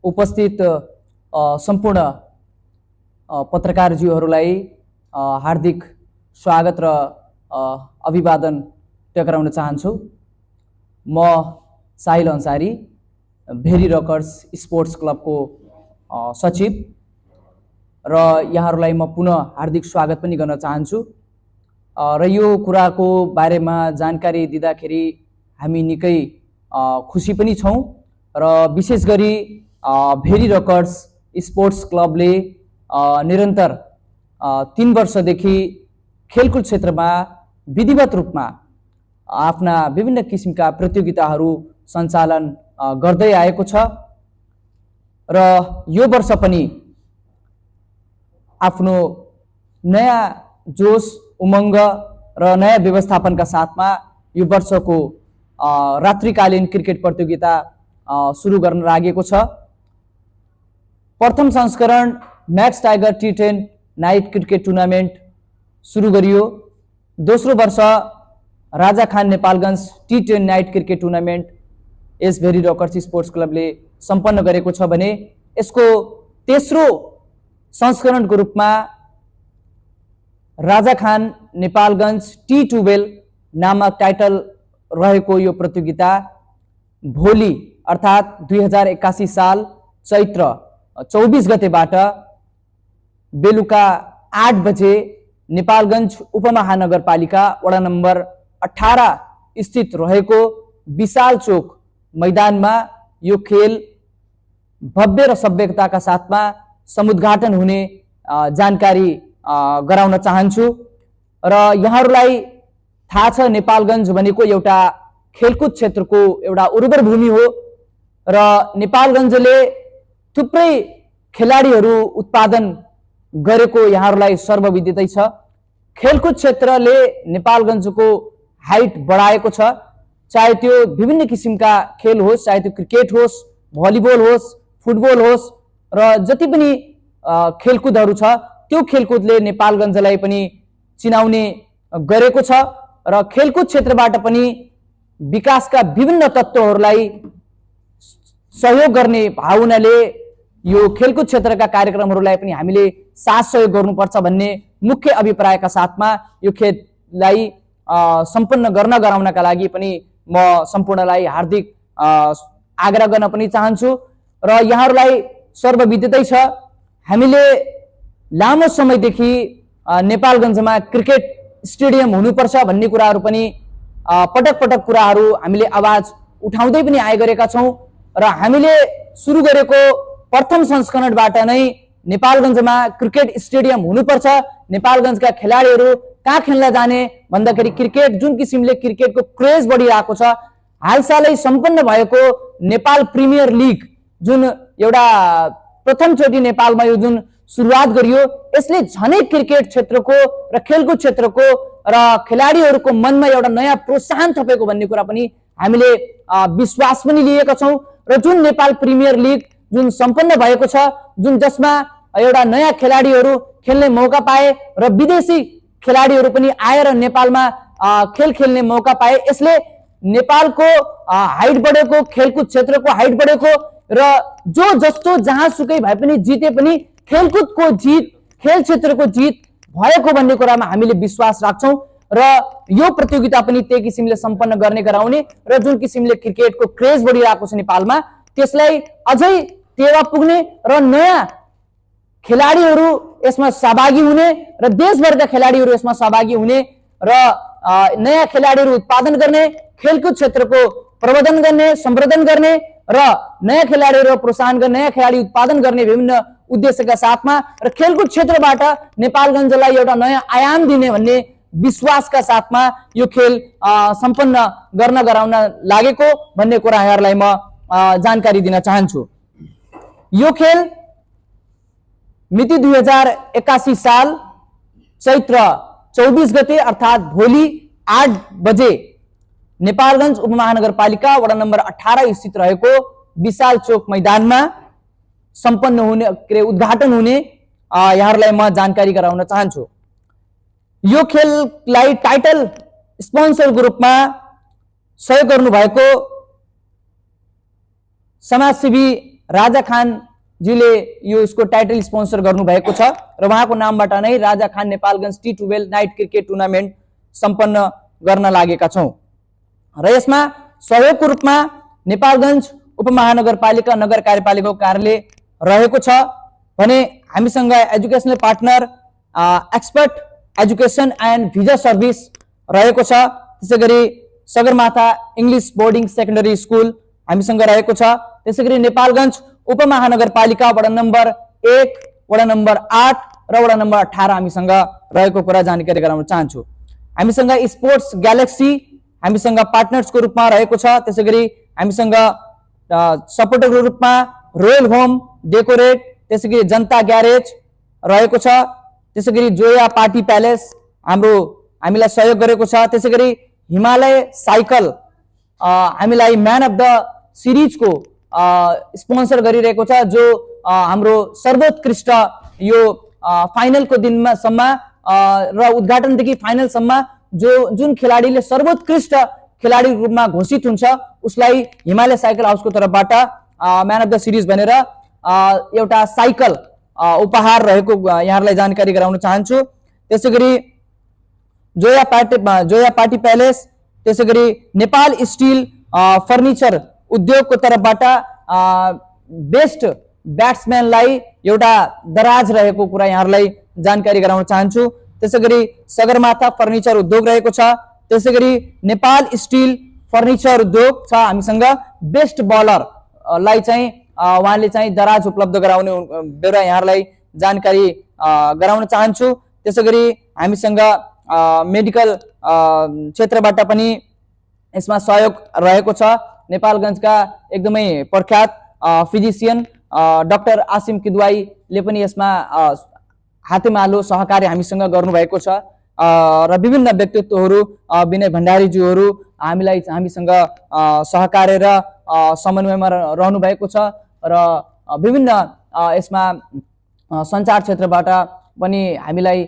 उपस्थित सम्पूर्ण पत्रकारज्यूहरूलाई हार्दिक स्वागत र अभिवादन टक्राउन चाहन्छु। म Sahil Ansari, very rockers sports क्लबको सचिव र यहाँहरूलाई म पुनः हार्दिक स्वागत पनि गर्न चाहन्छु। र यो कुराको बारेमा जानकारी दिँदाखेरि हामी निकै खुसी पनि छौँ र विशेष गरी भेरी रकर्स स्पोर्ट्स क्लबले निरन्तर 3 वर्षदेखि खेलकुद क्षेत्रमा विधिवत रूपमा आफ्ना विभिन्न किसिमका प्रतियोगिताहरू सञ्चालन गर्दै आएको छ र यो वर्ष पनि आफ्नो नयाँ जोश, उमङ्ग र नयाँ व्यवस्थापनका साथमा यो वर्षको रात्रिकालीन क्रिकेट प्रतियोगिता सुरु गर्न लागेको छ। प्रथम संस्करण Max tiger T10 night cricket tournament सुरु गरियो। दोस्रो वर्ष Raja Khan Nepalgunj T10 night cricket tournament S Bheri rockers sports क्लबले सम्पन्न गरेको छ भने यसको तेस्रो संस्करणको रूपमा राजा खान नेपालगञ्ज T12 नामक टाइटल रहेको यो प्रतियोगिता भोलि अर्थात् 2081 साल चैत्र 24 गतेबाट बेलुका 8 बजे नेपालगञ्ज उपमहानगरपालिका वडा नम्बर 18 स्थित रहेको विशाल चोक मैदानमा यो खेल भव्य र सभ्यताका साथमा समुद्घाटन हुने जानकारी गराउन चाहन्छु। र यहाँहरूलाई थाहा छ, नेपालगञ्ज भनेको एउटा खेलकुद क्षेत्रको एउटा उर्वर भूमि हो र नेपालगञ्जले थुप्रै खेलाडीहरू उत्पादन गरेको यहाँहरूलाई सर्वविदितै छ। खेलकुद क्षेत्रले नेपालगञ्जको हाइट बढाएको छ, चाहे त्यो विभिन्न किसिमका खेल होस्, चाहे त्यो क्रिकेट होस्, भलिबल होस्, फुटबल होस् र जति पनि खेलकुदहरू छ त्यो खेलकुदले नेपालगञ्जलाई पनि चिनाउने गरेको छ र खेलकुद क्षेत्रबाट पनि विकासका विभिन्न तत्त्वहरूलाई सहयोग गर्ने भावनाले यो खेलकुद क्षेत्रका कार्यक्रमहरूलाई पनि हामीले साथ सहयोग गर्नुपर्छ भन्ने मुख्य अभिप्रायका साथमा यो खेललाई सम्पन्न गराउनका लागि पनि म सम्पूर्णलाई हार्दिक आग्रह गर्न पनि चाहन्छु। र यहाँहरूलाई सर्वविदितै छ, हामीले लामो समयदेखि नेपालगञ्जमा क्रिकेट स्टेडियम हुनुपर्छ भन्ने कुराहरू पनि पटक पटक कुराहरू हामीले आवाज उठाउँदै पनि आइरहेका छौँ र हामीले सुरु गरेको प्रथम संस्करणबाट नै नेपालगञ्जमा क्रिकेट स्टेडियम हुनुपर्छ, नेपालगञ्जका खेलाडीहरू कहाँ खेल्न जाने भन्दाखेरि क्रिकेट जुन किसिमले क्रिकेटको क्रेज बढिरहेको छ, हालसालै सम्पन्न भएको नेपाल प्रिमियर लिग जुन एउटा प्रथमचोटि नेपालमा यो जुन सुरुवात गरियो, यसले झनै क्रिकेट क्षेत्रको र खेलकुद क्षेत्रको र खेलाडीहरूको मनमा एउटा नयाँ प्रोत्साहन थपेको भन्ने कुरा पनि हामीले विश्वास पनि लिएका छौँ। र जुन नेपाल प्रिमियर लिग जुन सम्पन्न भएको छ, जुन जसमा एउटा नयाँ खेलाडीहरू खेल्ने मौका पाए र विदेशी खेलाडीहरू पनि आएर नेपालमा खेल खेल्ने मौका पाए, यसले नेपालको हाइट बढेको, खेलकुद क्षेत्रको हाइट बढेको र जो जस्तो जहाँसुकै भए पनि जिते पनि खेलकुदको जित, खेल क्षेत्रको जित भएको भन्ने कुरामा हामीले विश्वास राख्छौँ र यो प्रतियोगिता पनि त्यही किसिमले सम्पन्न गर्ने गराउने र जुन किसिमले क्रिकेटको क्रेज बढिरहेको छ नेपालमा त्यसलाई अझै टेवा पुग्ने र नयाँ खेलाडीहरू यसमा सहभागी हुने र देशभरका खेलाडीहरू यसमा सहभागी हुने र नयाँ खेलाडीहरू उत्पादन गर्ने, खेलकुद क्षेत्रको प्रवर्धन गर्ने, सम्वर्धन गर्ने र नयाँ खेलाडीहरू प्रोत्साहन गर्ने, नयाँ खेलाडी उत्पादन गर्ने विभिन्न उद्देश्यका साथमा र खेलकुद क्षेत्रबाट नेपालगञ्जलाई एउटा नयाँ आयाम दिने भन्ने विश्वासका साथमा यो खेल सम्पन्न गराउन लागेको भन्ने कुरा यहाँहरूलाई म जानकारी दिन चाहन्छु। यो खेल मिति 2081 साल चैत्र 24 गते अर्थात् भोलि 8 बजे नेपालगञ्ज उपमहानगरपालिका वडा नम्बर 18 स्थित रहेको विशाल चोक मैदानमा सम्पन्न हुने उद्घाटन हुने यहाँहरूलाई म जानकारी गराउन चाहन्छु। यो खेललाई टाइटल स्पोन्सरको रूपमा सहयोग गर्नुभएको समाजसेवी राजा खानजीले यो यसको टाइटल स्पोन्सर गर्नुभएको छ र उहाँको नामबाट नै Raja Khan Nepalgunj T12 night cricket tournament सम्पन्न गर्न लागेका छौं र यसमा सहयोगको रूपमा नेपालगञ्ज उपमहानगरपालिका नगर कार्यपालिकाको कार्यालय रहेको छ भने हामीसँग educational partner expert education and visa service रहेको छ। त्यसैगरी Sagarmatha English boarding secondary school हामीसँग रहेको छ। त्यसैगरी नेपालगञ्ज उपमहानगरपालिका वडा नम्बर 1 वडा नम्बर 8 र वडा नम्बर 18 हामीसँग रहेको कुरा जानकारी गराउन चाहन्छु। हामीसँग स्पोर्ट्स ग्यालेक्सी हामीसँग पार्टनर्सको रूपमा रहेको छ। त्यसैगरी हामीसँग सपोर्टरको रूपमा रोयल होम डेकोरेट, त्यसैगरी जनता ग्यारेज रहेको छ। त्यसैगरी जोया पार्टी प्यालेस हामीलाई सहयोग गरेको छ। त्यसैगरी हिमालय साइकल हामीलाई म्यान अफ द सिरिजको स्पोन्सर गरिरहेको छ, जो हाम्रो सर्वोत्कृष्ट यो फाइनलको दिनसम्म र उद्घाटनदेखि फाइनलसम्म जुन खेलाडीले सर्वोत्कृष्ट खेलाडी रूपमा घोषित हुन्छ उसलाई हिमालय साइकल हाउसको तर्फबाट म्यान अफ द सिरिज भनेर एउटा साइकल उपहार रहेको यहाँहरूलाई जानकारी गराउन चाहन्छु। त्यसैगरी जोया पार्टी प्यालेस, त्यसैगरी नेपाल स्टिल फर्निचर उद्योगको तर्फबाट बेस्ट ब्याट्सम्यानलाई एउटा दराज रहेको कुरा यहाँहरूलाई जानकारी गराउन चाहन्छु। त्यसैगरी सगरमाथा फर्निचर उद्योग रहेको छ। त्यसैगरी नेपाल स्टिल फर्निचर उद्योग छ हामीसँग। बेस्ट बलरलाई चाहिँ उहाँले चाहिँ दराज उपलब्ध गराउने बेला यहाँहरूलाई जानकारी गराउन चाहन्छु। त्यसैगरी हामीसँग मेडिकल क्षेत्रबाट पनि यसमा सहयोग रहेको छ। नेपालगञ्जका एकदमै प्रख्यात फिजिशियन डाक्टर आसिम किदवाईले पनि यसमा हातेमालो सहकार्य हामीसँग गर्नुभएको छ र विभिन्न व्यक्तित्वहरू विनय भण्डारीज्यूहरू हामीसँग सहकार्य र समन्वयमा रहनु भएको छ र विभिन्न यसमा सञ्चार क्षेत्रबाट पनि हामीलाई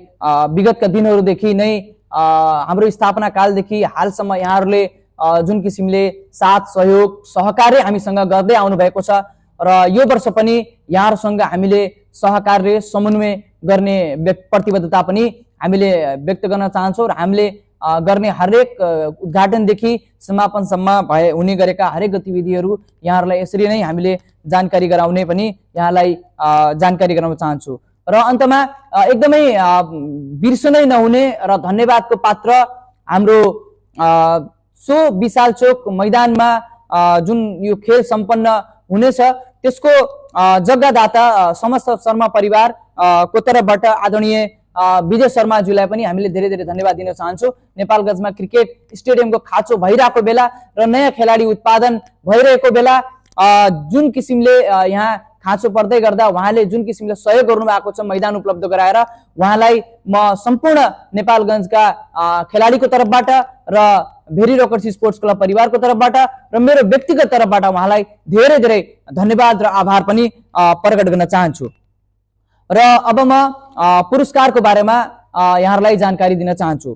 विगतका दिनहरूदेखि नै हाम्रो स्थापना कालदेखि हालसम्म यहाँहरूले जुन किसिमले साथ सहयोग सहकार्य हामीसँग गर्दै आउनु भएको छ र यो वर्ष पनि यहाँहरूसँग हामीले सहकार्य समन्वय गर्ने प्रतिबद्धता पनि हामीले व्यक्त गर्न चाहन्छौँ र हामीले गर्ने हरेक उद्घाटनदेखि समापनसम्म हुने गरेका हरेक गतिविधिहरू यहाँहरूलाई यसरी नै हामीले जानकारी गराउने पनि यहाँलाई जानकारी गराउन चाहन्छु। र अन्तमा एकदमै बिर्सनै नहुने र धन्यवादको पात्र हाम्रो सो विशाल चोक मैदानमा जुन यो खेल सम्पन्न हुनेछ त्यसको जग्गादाता समस्त शर्मा परिवार को तर्फबाट आदरणीय विजय शर्माज्यूलाई पनि हामीले धेरै धेरै धन्यवाद दिन चाहन्छौँ। नेपालगञ्जमा क्रिकेट स्टेडियमको खाँचो भइरहेको बेला र नयाँ खेलाडी उत्पादन भइरहेको बेला जुन किसिमले यहाँ खाँचो पर्दै गर्दा उहाँले जुन किसिमले सहयोग गर्नु भएको छ मैदान उपलब्ध गराएर उहाँलाई म सम्पूर्ण नेपालगञ्जका खेलाडीको तर्फबाट र भेरी रकर्स स्पोर्ट्स क्लब परिवारको तर्फबाट र मेरो व्यक्तिगत तर्फबाट उहाँलाई धेरै धेरै धन्यवाद र आभार पनि प्रकट गर्न चाहन्छु। र अब म पुरस्कारको बारेमा यहाँहरूलाई जानकारी दिन चाहन्छु।